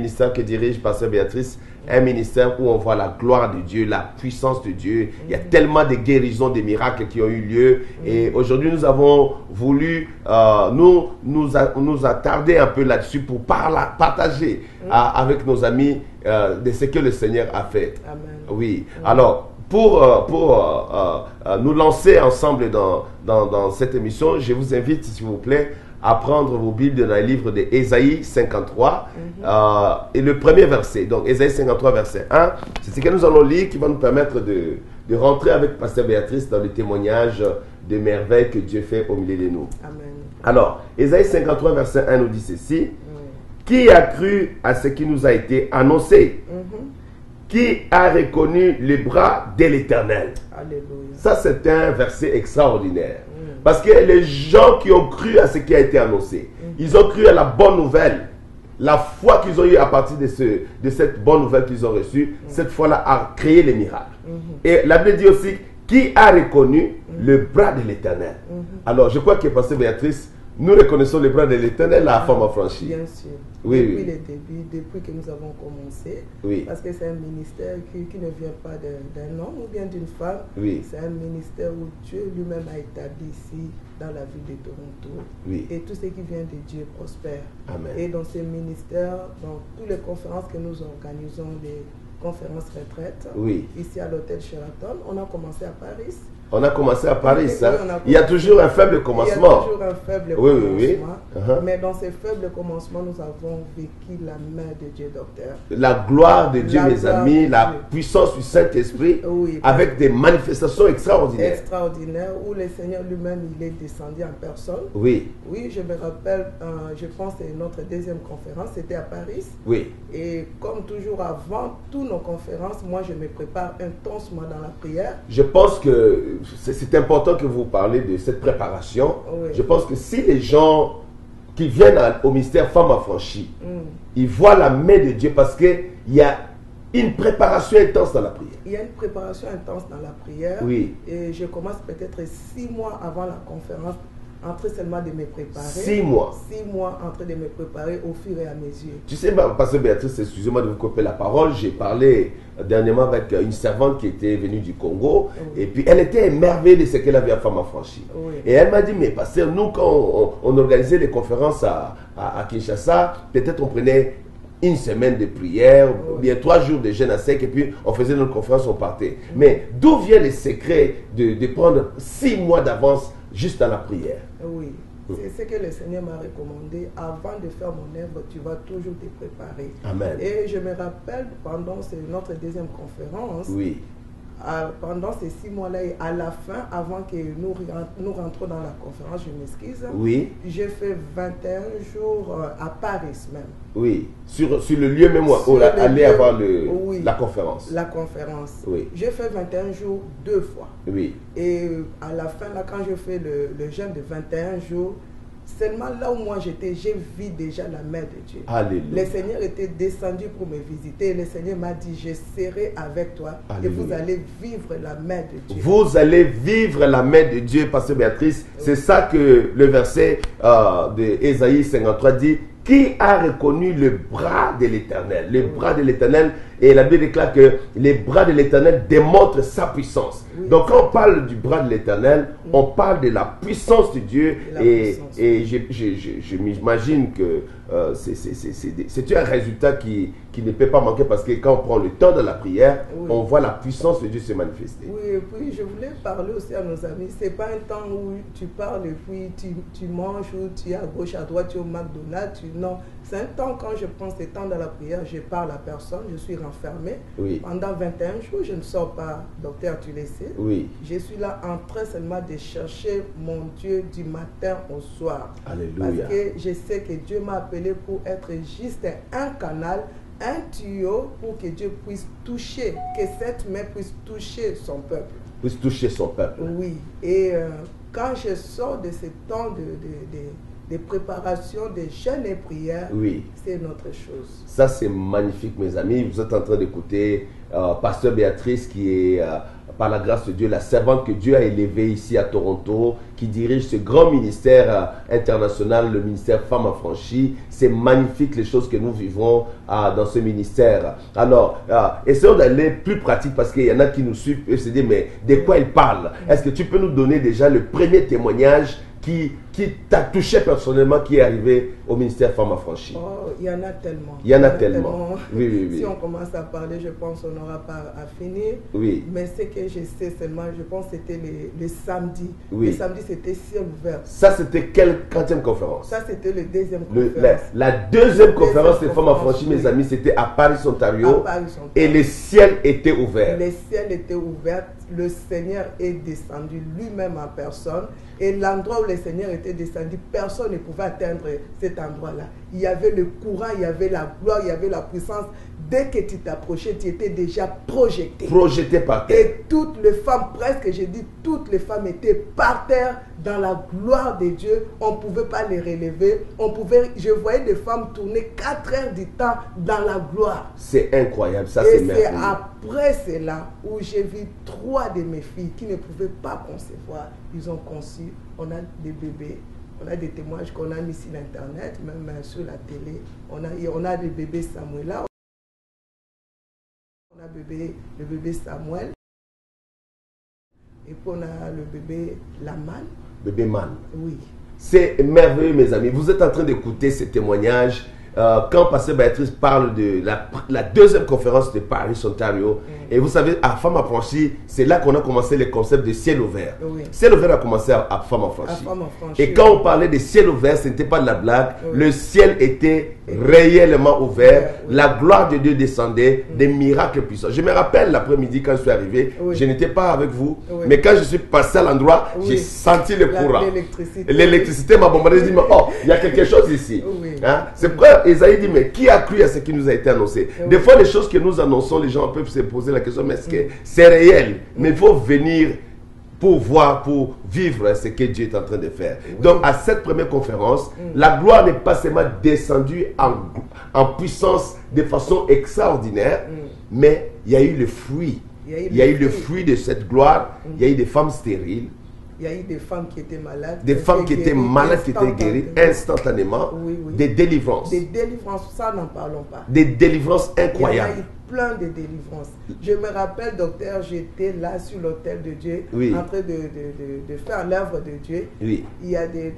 ministère que dirige Pasteur Béatrice, un ministère où on voit la gloire de Dieu, la puissance de Dieu. Il y a tellement de guérisons, de miracles qui ont eu lieu. Et aujourd'hui, nous avons voulu nous attarder un peu là-dessus pour partager avec nos amis de ce que le Seigneur a fait. Amen. Oui. Alors, pour nous lancer ensemble dans cette émission, je vous invite, s'il vous plaît, à prendre vos Bibles dans le livre d'Ésaïe 53 et le premier verset. Donc, Ésaïe 53, verset 1, c'est ce que nous allons lire qui va nous permettre de rentrer avec Pasteur Béatrice dans le témoignage de merveilles que Dieu fait au milieu de nous. Amen. Alors, Ésaïe 53, verset 1 nous dit ceci. Qui a cru à ce qui nous a été annoncé? Qui a reconnu les bras de l'Éternel? Alléluia. Ça, c'est un verset extraordinaire. Parce que les gens qui ont cru à ce qui a été annoncé, ils ont cru à la bonne nouvelle. La foi qu'ils ont eue à partir de cette bonne nouvelle qu'ils ont reçue, cette foi-là a créé les miracles. Et la Bible dit aussi, qui a reconnu le bras de l'Éternel? Alors, je crois que Pasteur Béatrice, nous reconnaissons le bras de l'Éternel, la femme affranchie. Bien sûr. Oui, depuis oui. le début, depuis que nous avons commencé, Oui. parce que c'est un ministère qui ne vient pas d'un homme ou bien d'une femme. Oui. C'est un ministère où Dieu lui-même a établi ici dans la ville de Toronto. Oui. Et tout ce qui vient de Dieu prospère. Amen. Et dans ces ministères, dans toutes les conférences que nous organisons, les conférences retraites, Oui. ici à l'hôtel Sheraton, on a commencé à Paris. On a commencé à Paris, Oui, ça. on a Il y a toujours un faible commencement. Il y a toujours un faible Oui, commencement. oui, oui. Mais dans ces faibles commencements, nous avons vécu la main de Dieu, docteur. La gloire de Dieu, La mes gloire amis, de la Dieu. puissance du Saint-Esprit, Oui, avec des manifestations extraordinaires. extraordinaire, où le Seigneur lui-même, il est descendu en personne. Oui, Oui, je me rappelle, je pense que notre deuxième conférence, c'était à Paris. oui, Et comme toujours avant toutes nos conférences, moi, je me prépare intensement dans la prière. je pense que c'est important que vous parlez de cette préparation. Oui. Je pense que si les gens qui viennent au mystère Femme Affranchie, ils voient la main de Dieu parce qu'il y a une préparation intense dans la prière. Il y a une préparation intense dans la prière. Oui. Et je commence peut-être 6 mois avant la conférence, en train seulement de me préparer. 6 mois. 6 mois en train de me préparer au fur et à mesure. Tu sais, Pasteur Béatrice, excusez-moi de vous couper la parole, j'ai parlé dernièrement avec une servante qui était venue du Congo, et puis elle était émerveillée de ce qu'elle avait à Femme Affranchie. Oui. Et elle m'a dit, mais Pasteur, nous, quand on organisait les conférences à Kinshasa, peut-être on prenait une semaine de prière, ou bien 3 jours de jeûne à sec, et puis on faisait notre conférence, on partait. Mais d'où vient le secret de prendre 6 mois d'avance juste dans la prière? Oui, c'est ce que le Seigneur m'a recommandé. Avant de faire mon œuvre, tu vas toujours te préparer. Amen. Et je me rappelle, pendant notre deuxième conférence, Oui, pendant ces 6 mois-là, et à la fin, avant que nous rentrons dans la conférence, je m'excuse, oui, j'ai fait 21 jours à Paris même. oui. Sur le lieu même où Sur on le allait lieu, avoir oui. la conférence. La conférence. Oui. J'ai fait 21 jours 2 fois. Oui, Et à la fin, là, quand je fais le jeûne de 21 jours, seulement là où moi j'étais, j'ai vu déjà la main de Dieu. alléluia. Le Seigneur était descendu pour me visiter. Et le Seigneur m'a dit, je serai avec toi. Alléluia. Et vous allez vivre la main de Dieu. Vous allez vivre la main de Dieu, Pasteur Béatrice. C'est ça que le verset de Ésaïe 53 dit. Qui a reconnu le bras de l'Éternel? Le bras de l'Éternel. Et la Bible déclare que les bras de l'Éternel démontrent sa puissance. Oui. Donc quand on parle du bras de l'Éternel, on parle de la puissance de Dieu. Et je m'imagine que c'est un résultat qui ne peut pas manquer parce que quand on prend le temps de la prière, on voit la puissance de Dieu se manifester. Oui, et puis je voulais parler aussi à nos amis. Ce n'est pas un temps où tu parles et puis tu manges ou tu es à gauche, à droite, tu es au McDonald's. Non, c'est un temps quand je prends ce temps de la prière, je parle à personne, je suis renfermé. Oui. Pendant 21 jours, je ne sors pas, docteur, tu le sais. Oui. Je suis là en train seulement de chercher mon Dieu du matin au soir. Alléluia. Parce que je sais que Dieu m'a appelé pour être juste un canal, un tuyau pour que Dieu puisse toucher, que cette main puisse toucher son peuple. Puisse toucher son peuple. Oui, et quand je sors de ce temps des préparations, des jeûnes et prières, Oui. c'est notre chose. Ça, c'est magnifique, mes amis. Vous êtes en train d'écouter Pasteur Béatrice, qui est, par la grâce de Dieu, la servante que Dieu a élevée ici à Toronto, qui dirige ce grand ministère international, le ministère Femmes Affranchies. C'est magnifique les choses que nous vivons dans ce ministère. Alors, essayons d'aller plus pratique, parce qu'il y en a qui nous suivent et se disent, mais de quoi il parle? Est-ce que tu peux nous donner déjà le premier témoignage qui t'a touché personnellement, qui est arrivé au ministère Femmes Affranchies? Oh, il y en a tellement. Il y en a tellement. Oui, oui, oui. Si on commence à parler, je pense qu'on n'aura pas à finir. Oui. Mais ce que je sais seulement, je pense que c'était le samedi. Oui. Le samedi, c'était ciel ouvert. Ça, c'était quelle quatrième conférence? Ça, c'était le deuxième conférence. La deuxième conférence des Femmes conférence, Affranchies, mes oui. amis, c'était à Paris, Ontario. À Paris, Ontario. Et le ciel était ouvert. Le ciel était ouvert. Le Seigneur est descendu lui-même en personne. Et l'endroit où le Seigneur était descendu, personne ne pouvait atteindre cet endroit-là. Il y avait le courant, il y avait la gloire, il y avait la puissance. Dès que tu t'approchais, tu étais déjà projeté. Projeté par terre. Et toutes les femmes, presque, j'ai dit, toutes les femmes étaient par terre dans la gloire de Dieu. On ne pouvait pas les relever. Je voyais des femmes tourner 4 heures du temps dans la gloire. C'est incroyable, ça c'est Et merveilleux. c'est après cela où j'ai vu 3 de mes filles qui ne pouvaient pas concevoir. Ils ont conçu. On a des bébés. On a des témoignages qu'on a mis sur l'internet, même sur la télé. On a des bébés Samuel là. On a le bébé Samuel. Et puis on a le bébé Laman. Bébé Man. Oui. C'est merveilleux, mes amis. Vous êtes en train d'écouter ces témoignages. Quand Pasteur Béatrice parle de la deuxième conférence de Paris, Ontario, et vous savez, à Femmes Affranchies, c'est là qu'on a commencé le concept de ciel ouvert. Oui. Ciel ouvert a commencé à Femmes Affranchies. À Femmes Affranchies. Et quand on parlait de ciel ouvert, ce n'était pas de la blague. Oui. Le ciel était réellement ouvert. Oui. La gloire de Dieu descendait, des miracles puissants. Je me rappelle l'après-midi quand je suis arrivé, je n'étais pas avec vous, mais quand je suis passé à l'endroit, j'ai senti le courant. L'électricité m'a bombardé. Je dis, mais oh, il y a quelque chose ici. Oui. Hein? C'est pourquoi Esaïe dit, mais qui a cru à ce qui nous a été annoncé? Des fois, les choses que nous annonçons, les gens peuvent se poser la question, mais est-ce que c'est réel? Mais il faut venir pour voir, pour vivre ce que Dieu est en train de faire. Donc, à cette première conférence, la gloire n'est pas seulement descendue en puissance de façon extraordinaire, mais il y a eu le fruit. Il y a eu le fruit de cette gloire. Il y a eu des femmes stériles. Il y a eu des femmes qui étaient malades. Des femmes qui étaient malades, qui étaient guéries instantanément. Oui, oui. Des délivrances. Des délivrances, ça n'en parlons pas. Des délivrances incroyables. Il y a eu plein de délivrances. Je me rappelle, docteur, j'étais là sur l'autel de Dieu, en train de faire l'œuvre de Dieu. Oui. Il y a des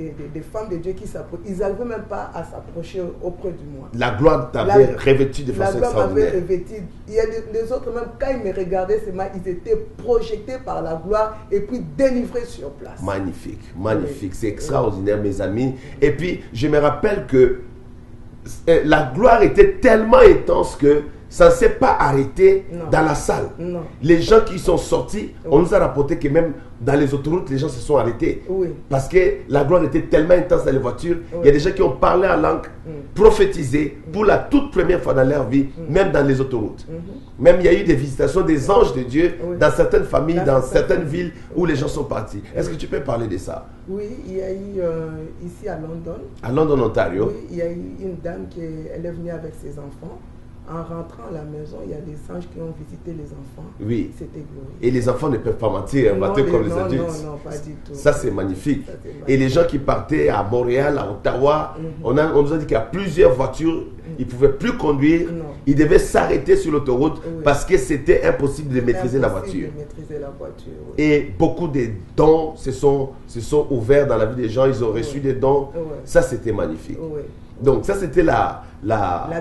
femmes de Dieu qui s'approchent. Ils n'arrivaient même pas à s'approcher auprès de moi. La gloire t'avait revêtu de façon extraordinaire. La gloire m'avait revêtu. Il y a les autres, même quand ils me regardaient, ils étaient projetés par la gloire et puis délivrés sur place. Magnifique, magnifique. C'est extraordinaire, mes amis. Et puis, je me rappelle que la gloire était tellement intense que ça ne s'est pas arrêté dans la salle. Non. Les gens qui sont sortis, on nous a rapporté que même dans les autoroutes, les gens se sont arrêtés. Oui. Parce que la gloire était tellement intense dans les voitures. Oui. Il y a des gens qui ont parlé en langue, prophétisé pour la toute première fois dans leur vie, même dans les autoroutes. Même il y a eu des visitations des anges de Dieu dans certaines familles, dans certaines villes où les gens sont partis. Est-ce que tu peux parler de ça? Oui, il y a eu ici à London. À London, Ontario. Oui, il y a eu une dame qui est venue avec ses enfants. En rentrant à la maison, il y a des anges qui ont visité les enfants. Oui. C'était glorieux. Et les enfants ne peuvent pas mentir, comme les adultes. Non, pas du tout. Ça, c'est magnifique. Et les gens qui partaient à Montréal, à Ottawa, on nous a dit qu'il y a plusieurs voitures, ils ne pouvaient plus conduire. Ils devaient s'arrêter sur l'autoroute parce que c'était impossible de maîtriser la voiture. Et beaucoup de dons se sont ouverts dans la vie des gens. Ils ont reçu des dons. Ça, c'était magnifique. Donc, ça, c'était la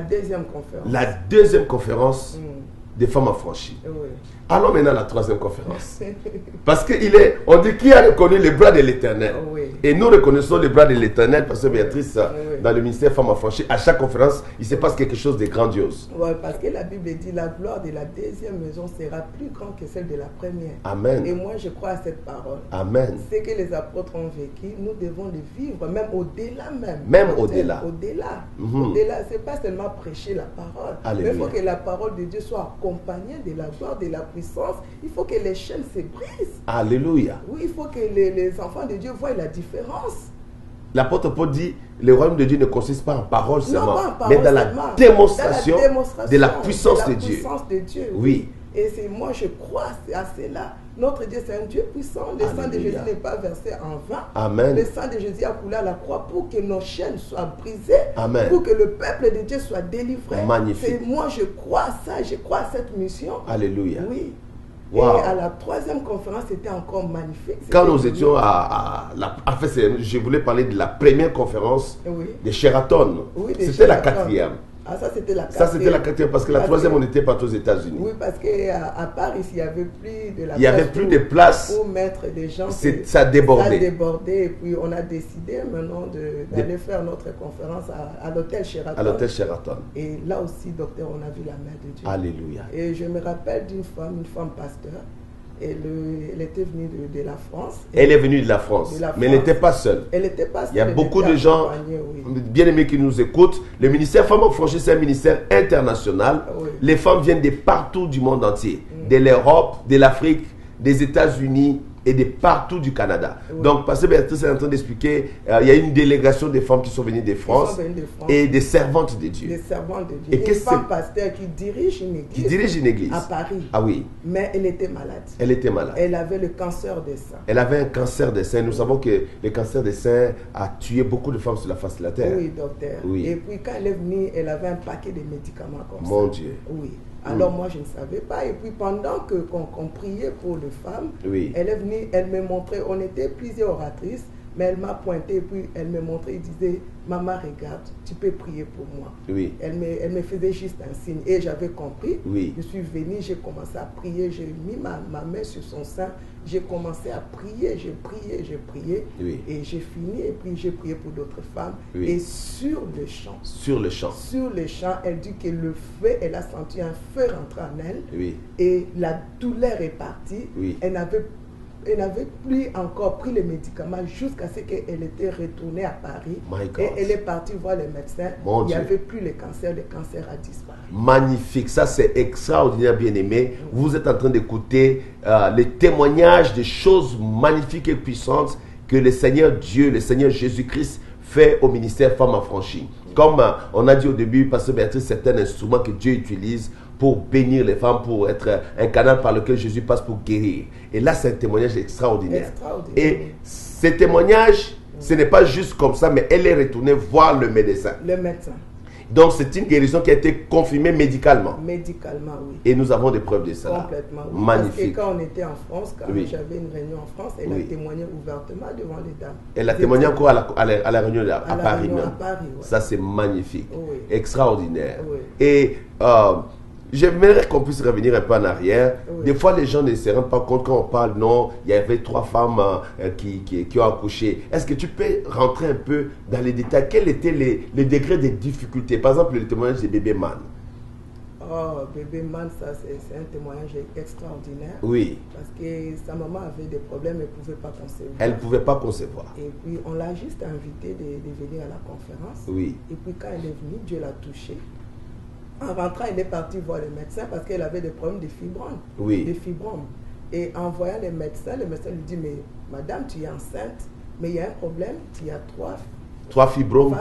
deuxième conférence. La deuxième conférence des Femmes Affranchies. Oui. Allons maintenant à la troisième conférence. Parce on dit qui a reconnu le bras de l'Éternel. Oui. Et nous reconnaissons le bras de l'Éternel, parce que Béatrice, dans le ministère Femmes Affranchies, à chaque conférence, il se passe quelque chose de grandiose. Oui, parce que la Bible dit la gloire de la deuxième maison sera plus grande que celle de la première. Amen. Et moi, je crois à cette parole. Amen. Ce que les apôtres ont vécu, nous devons le vivre, même au-delà même. Même au-delà. Au-delà. Au-delà, ce n'est pas seulement prêcher la parole. Alléluia. Mais il faut que la parole de Dieu soit accompagnée de la gloire, de la puissance. Il faut que les chaînes se brisent. Alléluia. Oui, il faut que les enfants de Dieu voient la différence. l'apôtre Paul dit, le royaume de Dieu ne consiste pas en parole seulement, pas en parole mais dans la seulement, démonstration, dans la démonstration de la puissance de Dieu. Puissance de Dieu, Oui. Et c'est moi, je crois à cela. Notre Dieu, c'est un Dieu puissant. Le sang de Jésus n'est pas versé en vain. Amen. Le sang de Jésus a coulé à la croix pour que nos chaînes soient brisées. Amen. Pour que le peuple de Dieu soit délivré. Magnifique. Moi, je crois à ça. Je crois à cette mission. Alléluia. Oui. Wow. Et à la troisième conférence, c'était encore magnifique. Quand nous étions je voulais parler de la première conférence de Sheraton. Oui, c'était la quatrième. Ah, ça c'était la quatrième. Ça c'était la quatrième parce que la troisième, on était partout aux États-Unis. Oui, parce qu'à Paris, il n'y avait plus de la Il n'y avait plus de place pour mettre des gens. Ça débordait. Ça débordait. Et puis on a décidé maintenant d'aller faire notre conférence à l'hôtel Sheraton. À l'hôtel Sheraton. Et là aussi, docteur, on a vu la main de Dieu. Alléluia. Et je me rappelle d'une femme, pasteur. Elle était venue de la France. Elle est venue de la France, mais elle n'était pas seule. Elle n'était pas seule. Il y a beaucoup de gens, bien aimés, qui nous écoutent. Le ministère Femmes Affranchies, c'est un ministère international. Oui. Les femmes viennent de partout du monde entier. De l'Europe, de l'Afrique, des États-Unis et de partout du Canada. Oui. Donc, Pasteur Béatrice est en train d'expliquer, il y a une délégation de femmes qui sont venues de France, et des servantes de Dieu. Des servantes de Dieu. Et une femme pasteur qui dirige une église. À Paris. Ah oui. Mais elle était malade. Elle était malade. Elle avait le cancer des seins. Elle avait un cancer des seins. Nous savons que le cancer des seins a tué beaucoup de femmes sur la face de la terre. Oui, docteur. Oui. Et puis quand elle est venue, elle avait un paquet de médicaments comme ça. Mon Dieu. Oui. Alors moi, je ne savais pas. Et puis pendant qu'on priait pour les femmes, elle est venue, elle me montrait, on était plusieurs oratrices, mais elle m'a pointé et puis elle me montrait, elle disait, maman, regarde, tu peux prier pour moi. Oui. Elle me faisait juste un signe et j'avais compris. Oui. Je suis venue, j'ai commencé à prier, j'ai mis ma main sur son sein, j'ai commencé à prier, j'ai prié. Oui. Et j'ai fini et puis j'ai prié pour d'autres femmes. Oui. Et sur le champ. Sur le champ. Sur le champ, elle dit que le feu, elle a senti un feu rentrer en elle. Oui. Et la douleur est partie. Oui. Elle n'avait plus encore pris les médicaments jusqu'à ce qu'elle était retournée à Paris. Et elle est partie voir les médecins. Il n'y avait plus le cancer a disparu. Magnifique, ça c'est extraordinaire, bien-aimé. Vous êtes en train d'écouter les témoignages de choses magnifiques et puissantes que le Seigneur Dieu, le Seigneur Jésus-Christ fait au ministère Femmes Affranchies. Comme on a dit au début, Pasteur Béatrice, c'est un instrument que Dieu utilise pour bénir les femmes, pour être un canal par lequel Jésus passe pour guérir. Et là, c'est un témoignage extraordinaire. Et ce témoignage, ce n'est pas juste comme ça, mais elle est retournée voir le médecin. Le médecin. Donc, c'est une guérison qui a été confirmée médicalement. Médicalement, oui. Et nous avons des preuves de cela. Complètement, oui. Magnifique. Parce que quand on était en France, quand j'avais une réunion en France, elle a témoigné ouvertement devant les dames. Elle a témoigné encore à la réunion à Paris même. À Paris, oui. Ça, c'est magnifique. Oui. Extraordinaire. Oui. Et j'aimerais qu'on puisse revenir un peu en arrière. Oui. Des fois, les gens ne se rendent pas compte quand on parle, non, il y avait 3 femmes qui ont accouché. Est-ce que tu peux rentrer un peu dans les détails? Quels étaient les degrés de difficulté? Par exemple, le témoignage de bébé Man. Oh, bébé Man, ça c'est un témoignage extraordinaire. Oui. Parce que sa maman avait des problèmes, elle ne pouvait pas concevoir. Elle ne pouvait pas concevoir. Et puis, on l'a juste invitée de venir à la conférence. Oui. Et puis, quand elle est venue, Dieu l'a touchée. En rentrant, elle est partie voir le médecin parce qu'elle avait des problèmes de fibromes. Oui. Des fibromes. Et en voyant le médecin lui dit, mais madame, tu es enceinte, mais il y a un problème, il y a 3 fibromes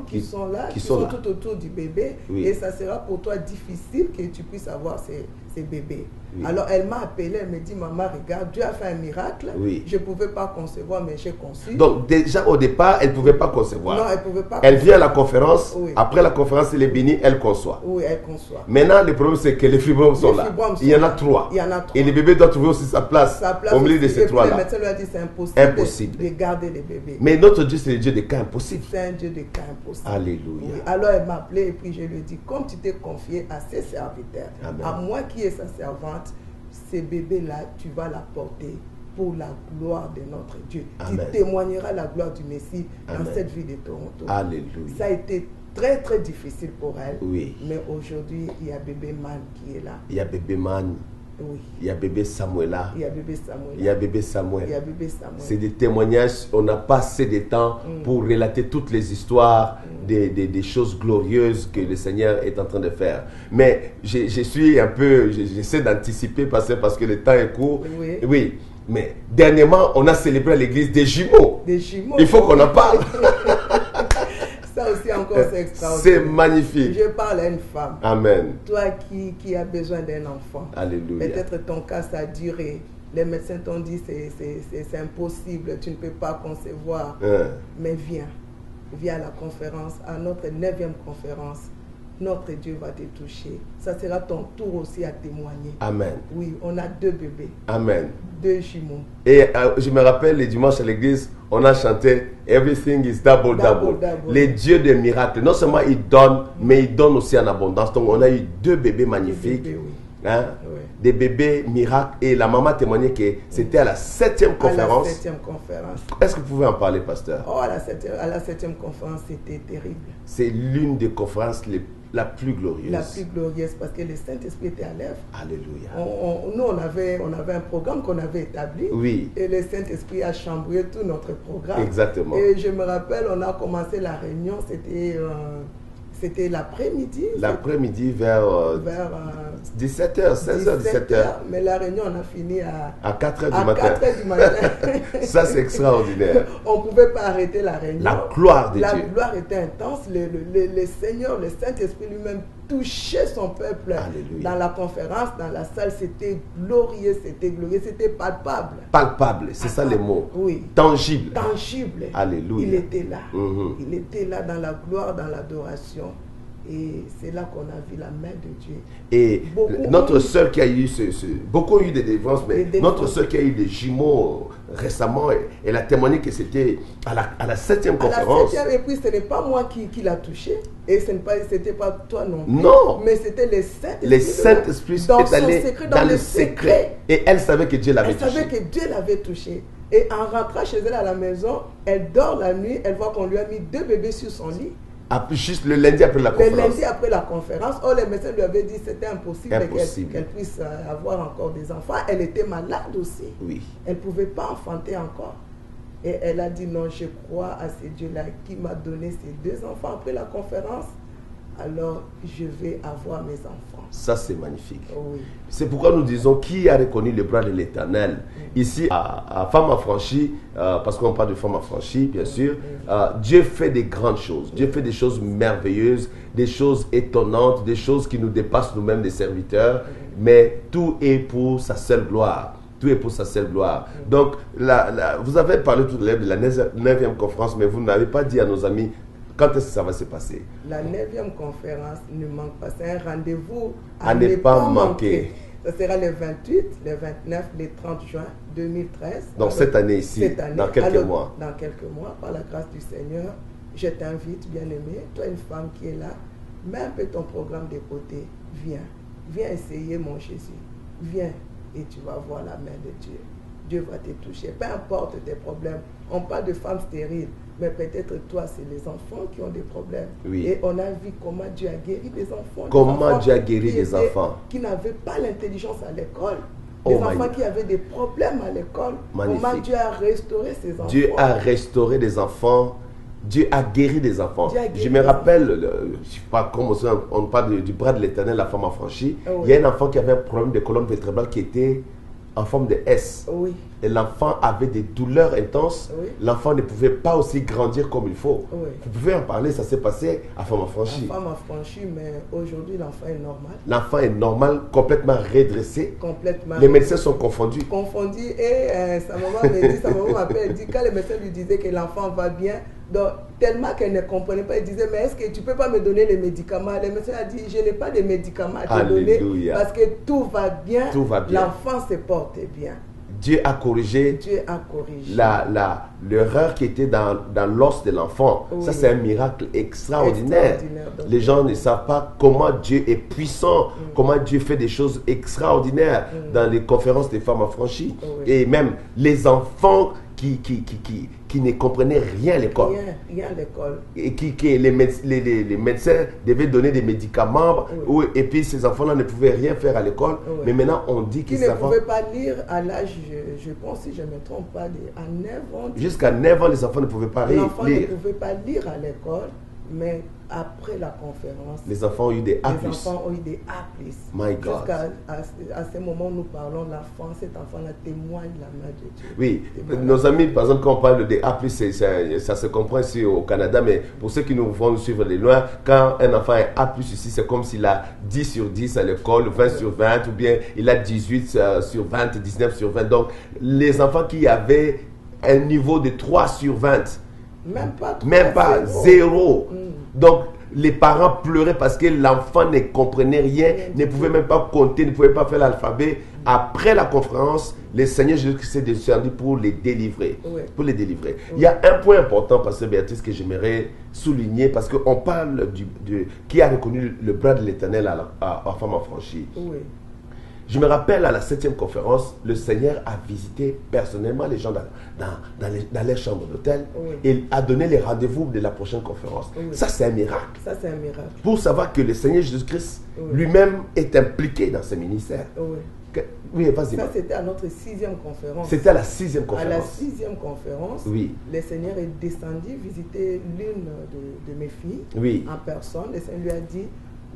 qui sont là, qui sont tout autour du bébé. Oui. Et ça sera pour toi difficile que tu puisses avoir ces bébés. Oui. Alors elle m'a appelé, elle me dit, maman, regarde, Dieu a fait un miracle. Oui. Je ne pouvais pas concevoir, mais j'ai conçu. Donc déjà au départ, elle ne pouvait pas concevoir. Non, elle ne pouvait pas. Elle vient à la conférence, oui. Après la conférence, elle est bénie, elle conçoit. Oui, elle conçoit. Maintenant, le problème, c'est que les fibromes sont là. Il y en a 3. Il y en a 3. Et le bébé doit trouver aussi sa place au milieu de ces 3-là. Le médecin lui a dit, c'est impossible de garder les bébés. Mais notre Dieu, c'est le Dieu des cas impossibles. C'est un Dieu des cas impossibles. Alléluia. Oui. Alors elle m'a appelé et puis je lui ai dit, comme tu t'es confié à ses serviteurs, Amen. À moi qui est sa servante, ces bébés-là, tu vas la porter pour la gloire de notre Dieu. Amen. Tu témoigneras la gloire du Messie Amen. Dans cette ville de Toronto. Alléluia. Ça a été très très difficile pour elle. Oui. Mais aujourd'hui, il y a bébé Man qui est là. Il y a bébé Man. Oui. Il y a bébé Samuela. Il y a bébé Samuel. Il y a bébé Samuel. Il y a bébé Samuel. C'est des témoignages, on n'a pas assez de temps pour relater toutes les histoires des choses glorieuses que le Seigneur est en train de faire. Mais je suis un peu, j'essaie d'anticiper parce que le temps est court. Oui. Oui. Mais dernièrement, on a célébré à l'église des jumeaux. Des jumeaux. Il faut qu'on en parle. Ça aussi encore, c'est extraordinaire. C'est magnifique. Je parle à une femme. Amen. Toi qui as besoin d'un enfant. Alléluia. Peut-être ton cas, ça a duré. Les médecins t'ont dit c'est impossible, tu ne peux pas concevoir. Mais viens. Viens à la conférence, à notre 9e conférence. Notre Dieu va te toucher. Ça sera ton tour aussi à témoigner. Amen. Oui, on a 2 bébés. Amen. 2 jumeaux. Et je me rappelle les dimanches à l'église, on a chanté Everything is double, double. Les dieux des miracles. Non seulement ils donnent, mais ils donnent aussi en abondance. Donc on a eu 2 bébés magnifiques. 2 bébés, oui. Hein? Oui. Des bébés miracles. Et la maman témoignait que c'était à la 7e conférence. À la 7e conférence. Est-ce que vous pouvez en parler, pasteur? Oh, à la 7e conférence, c'était terrible. C'est l'une des conférences la plus glorieuse. La plus glorieuse parce que le Saint-Esprit était à l'œuvre. Alléluia. Nous, on avait un programme qu'on avait établi. Oui. Et le Saint-Esprit a chamboulé tout notre programme. Exactement. Et je me rappelle, on a commencé la réunion, c'était l'après-midi. L'après-midi vers 17h, 16h, 17h. Mais la réunion, on a fini à 4h du matin. 4h du matin. Ça, c'est extraordinaire. On ne pouvait pas arrêter la réunion. La gloire de Dieu. La gloire était intense. Le Seigneur, le Saint-Esprit lui-même touchait son peuple. Alléluia. Dans la conférence, dans la salle. C'était glorieux, c'était palpable. Palpable, c'est ça les mots. Oui. Tangible. Tangible. Alléluia. Il était là. Mm-hmm. Il était là dans la gloire, dans l'adoration. Et c'est là qu'on a vu la main de Dieu. Et notre sœur qui a eu beaucoup ont eu des délivrances, mais notre sœur qui a eu des jumeaux récemment, elle a témoigné que c'était à la 7e conférence. Et puis ce n'est pas moi qui l'a touché. Et ce n'était pas toi non plus. Non. Mais c'était le Saint-Esprit. Le Saint-Esprit est allé dans le secret. Et elle savait que Dieu l'avait touché. Elle savait que Dieu l'avait touché. Et en rentrant chez elle à la maison, elle dort la nuit, elle voit qu'on lui a mis 2 bébés sur son lit. Juste le lundi après la conférence. Le lundi après la conférence, les médecins lui avaient dit que c'était impossible, qu'elle puisse avoir encore des enfants. Elle était malade aussi. Oui. Elle ne pouvait pas enfanter encore. Et elle a dit non, je crois à ce Dieu-là qui m'a donné ces 2 enfants après la conférence. Alors je vais avoir mes enfants. Ça, c'est magnifique. Oui. C'est pourquoi nous disons qui a reconnu le bras de l'Éternel. Ici, à Femme Affranchie, parce qu'on parle de Femme Affranchie, bien sûr, Dieu fait des grandes choses. Dieu fait des choses merveilleuses, des choses étonnantes, des choses qui nous dépassent nous-mêmes, des serviteurs. Mais tout est pour sa seule gloire. Tout est pour sa seule gloire. Donc, vous avez parlé tout à l'heure de la 9e conférence, mais vous n'avez pas dit à nos amis quand est-ce que ça va se passer. La 9e conférence ne manque pas. C'est un rendez-vous à ne pas manquer. Ça sera le 28, le 29, le 30 juin 2013. Donc alors, cette année ici, dans quelques mois. Dans quelques mois, par la grâce du Seigneur, je t'invite, bien-aimé, toi une femme qui est là, mets un peu ton programme de côté. Viens essayer mon Jésus. Viens et tu vas voir la main de Dieu. Dieu va te toucher. Peu importe tes problèmes. On parle de femmes stériles, mais peut-être toi, c'est les enfants qui ont des problèmes. Oui. Et on a vu comment Dieu a guéri des enfants. Comment Dieu a guéri des enfants. Qui n'avaient pas l'intelligence à l'école. Des enfants qui avaient des problèmes à l'école. Comment Dieu a restauré ces enfants. Dieu a restauré des enfants. Dieu a guéri des enfants. Je me rappelle, je ne sais pas comment on parle du bras de l'Éternel, la femme affranchie. Oui. Il y a un enfant qui avait un problème de colonne vertébrale qui était en forme de S. Oui. Et l'enfant avait des douleurs intenses. Oui. L'enfant ne pouvait pas aussi grandir comme il faut. Oui. Vous pouvez en parler, ça s'est passé à Femme Affranchie. À Femme Affranchie, mais aujourd'hui l'enfant est normal. L'enfant est normal, complètement redressé. Complètement. Les médecins sont confondus. Confondus. Et sa maman me dit, sa maman m'appelle, elle dit, quand les médecins lui disaient que l'enfant va bien, donc tellement qu'elle ne comprenait pas, elle disait, mais est-ce que tu ne peux pas me donner les médicaments? Les médecins ont dit, je n'ai pas de médicaments à te donner parce que tout va bien. Tout va bien. L'enfant se porte bien. Dieu a corrigé, l'erreur qui était dans l'os de l'enfant. Oui. Ça, c'est un miracle extraordinaire. Les gens ne savent pas comment Dieu est puissant, comment Dieu fait des choses extraordinaires dans les conférences des femmes affranchies. Oui. Et même les enfants qui ne comprenaient rien à l'école. Rien à l'école. Et les médecins devaient donner des médicaments, et puis ces enfants-là ne pouvaient rien faire à l'école. Oui. Mais maintenant, on dit qu'ils ne pouvaient pas lire à l'âge, je pense, si je ne me trompe pas, à 9 ans. Jusqu'à 9 ans, les enfants ne pouvaient pas lire. L'enfant ne pouvait pas lire à l'école, mais après la conférence, les enfants ont eu des A+. les enfants ont eu des A+. My God. Jusqu'à à ce moment où nous parlons, cet enfant-là témoigne la main de Dieu. Oui, nos amis, par exemple, quand on parle de A+, ça se comprend ici au Canada, mais pour ceux qui nous vont nous suivre de loin, quand un enfant est A+, ici, c'est comme s'il a 10 sur 10 à l'école, 20 sur 20, ou bien il a 18 sur 20, 19 sur 20. Donc, les enfants qui avaient un niveau de 3 sur 20, même pas zéro. Donc, les parents pleuraient parce que l'enfant ne comprenait rien, ne pouvait même pas compter, ne pouvait pas faire l'alphabet. Après la conférence, le Seigneur Jésus-Christ est descendu pour les délivrer. Pour les délivrer. Il y a un point important, Pasteur Béatrice, que j'aimerais souligner parce qu'on parle qui a reconnu le bras de l'Éternel à Femme Affranchie. Je me rappelle à la 7e conférence, le Seigneur a visité personnellement les gens dans les chambres d'hôtel et a donné les rendez-vous de la prochaine conférence. Ça, c'est un miracle. Ça, c'est un miracle. Pour savoir que le Seigneur Jésus-Christ lui-même est impliqué dans ce ministère. Oui, vas-y. Ça, c'était à notre 6e conférence. C'était à la 6e conférence. À la 6e conférence, le Seigneur est descendu visiter l'une de mes filles en personne. Le Seigneur lui a dit,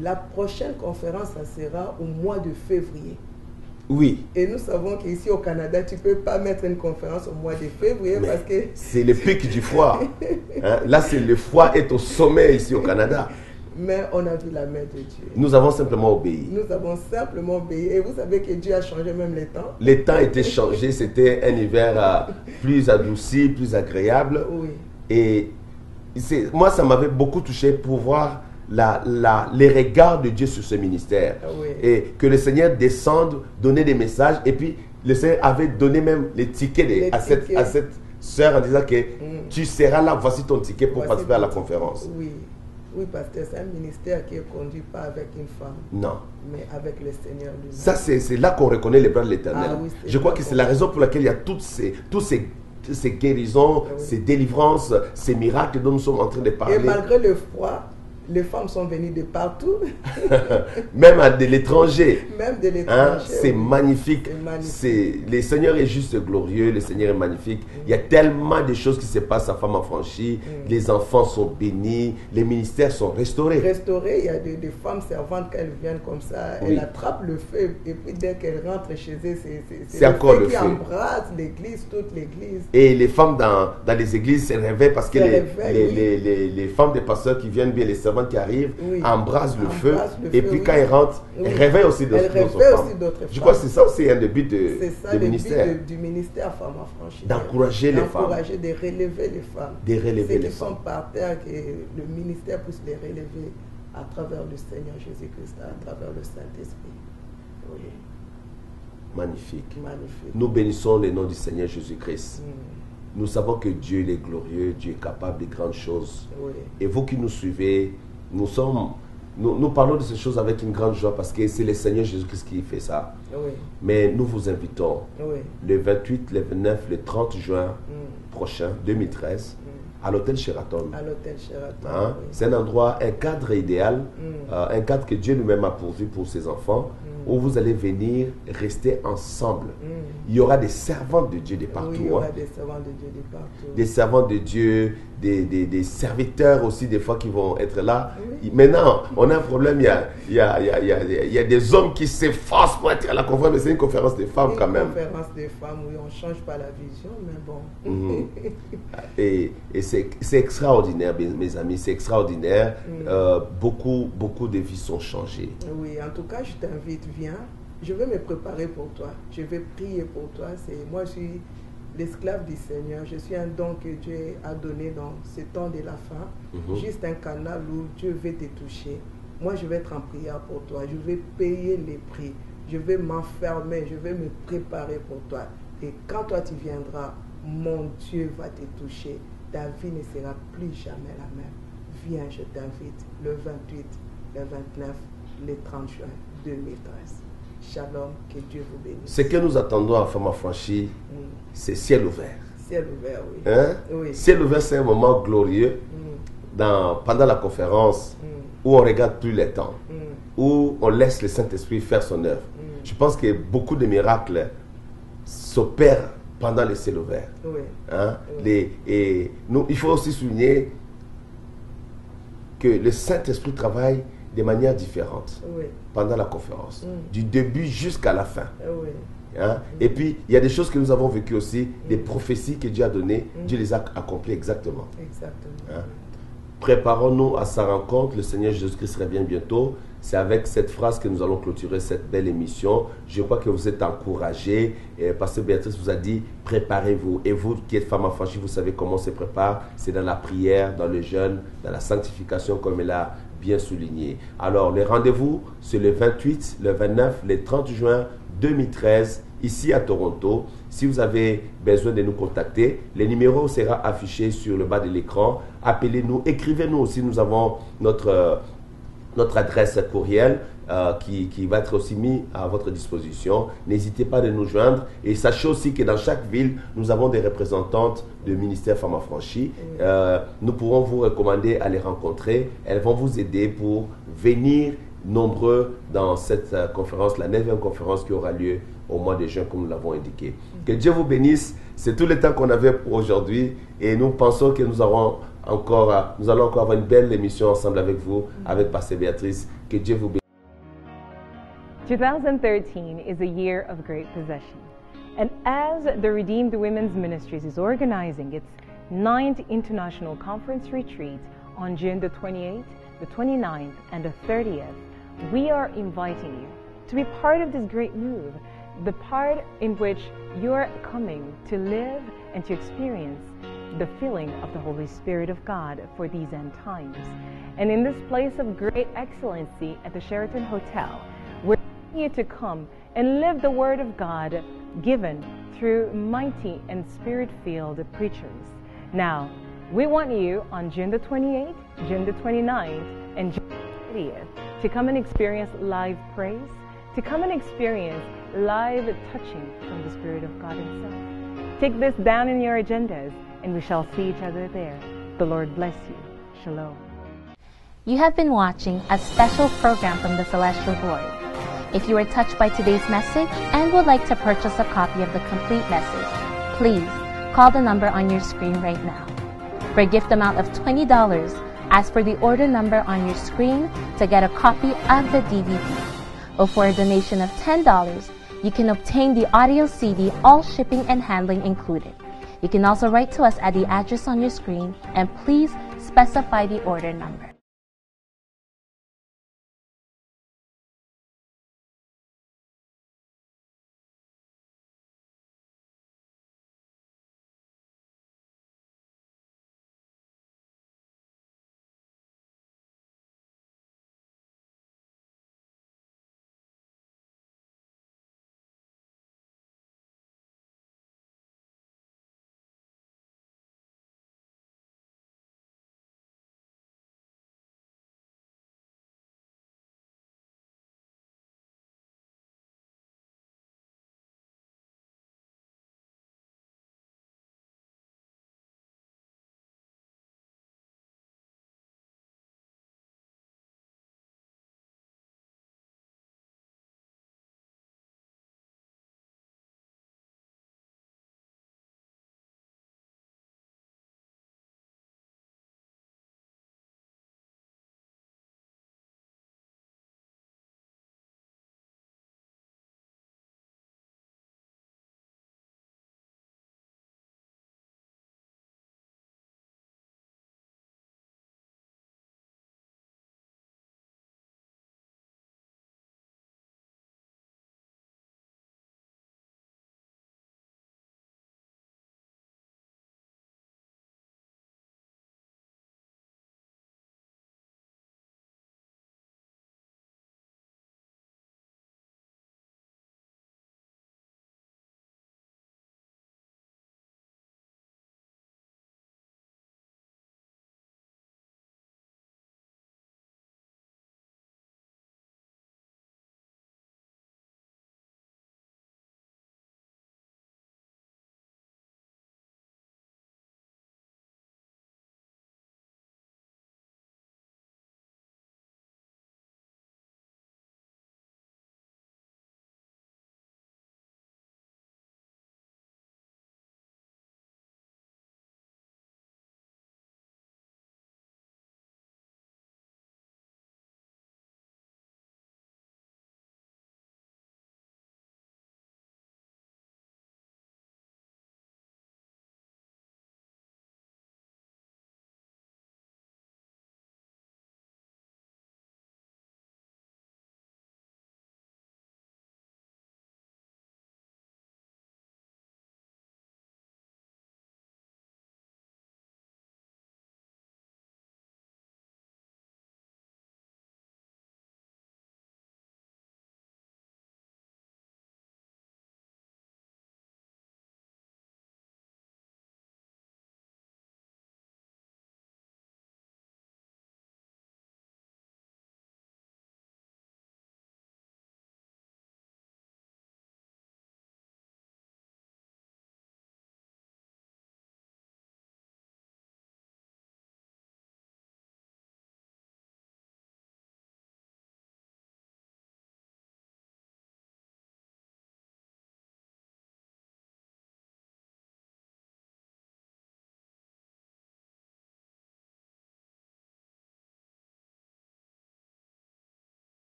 la prochaine conférence, ça sera au mois de février. Oui. Et nous savons qu'ici au Canada, tu ne peux pas mettre une conférence au mois de février parce que... c'est le pic du froid. Hein? Là, le froid est au sommet ici au Canada. Mais on a vu la main de Dieu. Nous avons simplement obéi. Nous avons simplement obéi. Et vous savez que Dieu a changé même les temps. Les temps étaient changés. C'était un hiver plus adouci, plus agréable. Et moi, ça m'avait beaucoup touché pour voir les regards de Dieu sur ce ministère. Et que le Seigneur descende, donner des messages. Et puis, le Seigneur avait donné même les tickets à cette sœur en disant que tu seras là, voici ton ticket pour participer à la conférence. Oui, parce que c'est un ministère qui est conduit pas avec une femme. Non. Mais avec le Seigneur lui-même. Ça, c'est là qu'on reconnaît les bras de l'Éternel. Je crois que c'est la raison pour laquelle il y a tous ces guérisons, ces délivrances, ces miracles dont nous sommes en train de parler. Et malgré le froid, les femmes sont venues de partout. Même de l'étranger. Même de l'étranger. C'est magnifique. Le Seigneur est juste glorieux. Le Seigneur est magnifique. Il y a tellement de choses qui se passent à Femme Affranchie. Les enfants sont bénis. Les ministères sont restaurés. Il y a des femmes servantes, qu'elles viennent comme ça. Elles attrapent le feu. Et puis dès qu'elles rentrent chez eux, c'est encore le feu qui embrasse l'église, toute l'église. Et les femmes dans les églises se réveillent parce que les femmes des pasteurs qui viennent bien, les servantes qui arrivent, embrassent le feu, et puis quand ils rentrent, elles réveillent aussi d'autres femmes. Je crois que c'est ça aussi le but du ministère. C'est du ministère Femme Affranchie. D'encourager les femmes. D'encourager, de relever les femmes. De relever les femmes. Ceux qui sont par terre, que le ministère puisse les relever à travers le Seigneur Jésus-Christ, à travers le Saint-Esprit. Magnifique. Nous bénissons le nom du Seigneur Jésus-Christ. Nous savons que Dieu est glorieux, Dieu est capable de grandes choses. Et vous qui nous suivez, nous parlons de ces choses avec une grande joie parce que c'est le Seigneur Jésus-Christ qui fait ça. Mais nous vous invitons le 28, le 29, le 30 juin prochain, 2013, à l'hôtel Sheraton. C'est un endroit, un cadre idéal, un cadre que Dieu lui-même a pourvu pour ses enfants, où vous allez venir rester ensemble. Il y aura des servantes de Dieu de partout. Il y aura des servantes de Dieu de partout. Des servantes de Dieu, des serviteurs aussi des fois qui vont être là. Maintenant, on a un problème, il y a des hommes qui s'efforcent pour être à la conférence, mais c'est une conférence de femmes quand même. Une conférence de femmes, oui, on ne change pas la vision, mais bon. Et c'est extraordinaire, mes amis, c'est extraordinaire. Beaucoup de vies sont changées. Oui, en tout cas, je t'invite, viens. Je vais me préparer pour toi. Je vais prier pour toi. Moi, je suis l'esclave du Seigneur. Je suis un don que Dieu a donné dans ce temps de la fin. Juste un canal où Dieu veut te toucher. Moi, je vais être en prière pour toi. Je vais payer les prix. Je vais m'enfermer. Je vais me préparer pour toi. Et quand toi, tu viendras, mon Dieu va te toucher. Ta vie ne sera plus jamais la même. Viens, je t'invite, le 28, le 29, le 30 juin 2013. Shalom, que Dieu vous bénisse. Ce que nous attendons à Femme Affranchie, c'est ciel ouvert. Ciel ouvert, oui. Oui. Ciel ouvert, c'est un moment glorieux pendant la conférence où on ne regarde plus les temps, où on laisse le Saint-Esprit faire son œuvre. Je pense que beaucoup de miracles s'opèrent pendant le ciel ouvert. Il faut aussi souligner que le Saint-Esprit travaille de manière différente pendant la conférence, du début jusqu'à la fin. Hein? Et puis, il y a des choses que nous avons vécues aussi, des prophéties que Dieu a données, Dieu les a accomplies exactement. Hein? Préparons-nous à sa rencontre, le Seigneur Jésus-Christ revient bientôt. C'est avec cette phrase que nous allons clôturer cette belle émission. Je crois que vous êtes encouragés. Pasteur Béatrice vous a dit, préparez-vous. Et vous qui êtes femme affranchie, vous savez comment on se prépare. C'est dans la prière, dans le jeûne, dans la sanctification, comme elle a bien souligné. Alors, les rendez-vous, c'est le 28, le 29, le 30 juin 2013, ici à Toronto. Si vous avez besoin de nous contacter, le numéro sera affiché sur le bas de l'écran. Appelez-nous, écrivez-nous aussi. Nous avons notre adresse courriel qui va être aussi mis à votre disposition. N'hésitez pas de nous joindre. Et sachez aussi que dans chaque ville, nous avons des représentantes du ministère Femmes Affranchies. Nous pourrons vous recommander à les rencontrer. Elles vont vous aider pour venir nombreux dans cette conférence, la 9e conférence qui aura lieu au mois de juin, comme nous l'avons indiqué. Que Dieu vous bénisse. C'est tout le temps qu'on avait pour aujourd'hui. Et nous pensons que nous allons encore avoir une belle émission ensemble avec vous, avec Pasteur Béatrice. Que Dieu vous bénisse. 2013 is a year of great possession. And as the Redeemed Women's Ministries is organizing its 9th International Conference Retreat on June the 28th, the 29th, and the 30th, we are inviting you to be part of this great move, the part in which you are coming to live and to experience the filling of the Holy Spirit of God for these end times. And in this place of great excellency at the Sheraton Hotel, we're inviting you to come and live the Word of God given through mighty and Spirit-filled preachers. Now, we want you on June the 28th, June the 29th, and June the 30th to come and experience live praise, to come and experience live touching from the Spirit of God Himself. Take this down in your agendas, and we shall see each other there. The Lord bless you. Shalom. You have been watching a special program from the Celestial Glory. If you were touched by today's message and would like to purchase a copy of the complete message, please call the number on your screen right now. For a gift amount of $20, ask for the order number on your screen to get a copy of the DVD. Or for a donation of $10, you can obtain the audio CD, all shipping and handling included. You can also write to us at the address on your screen, and please specify the order number.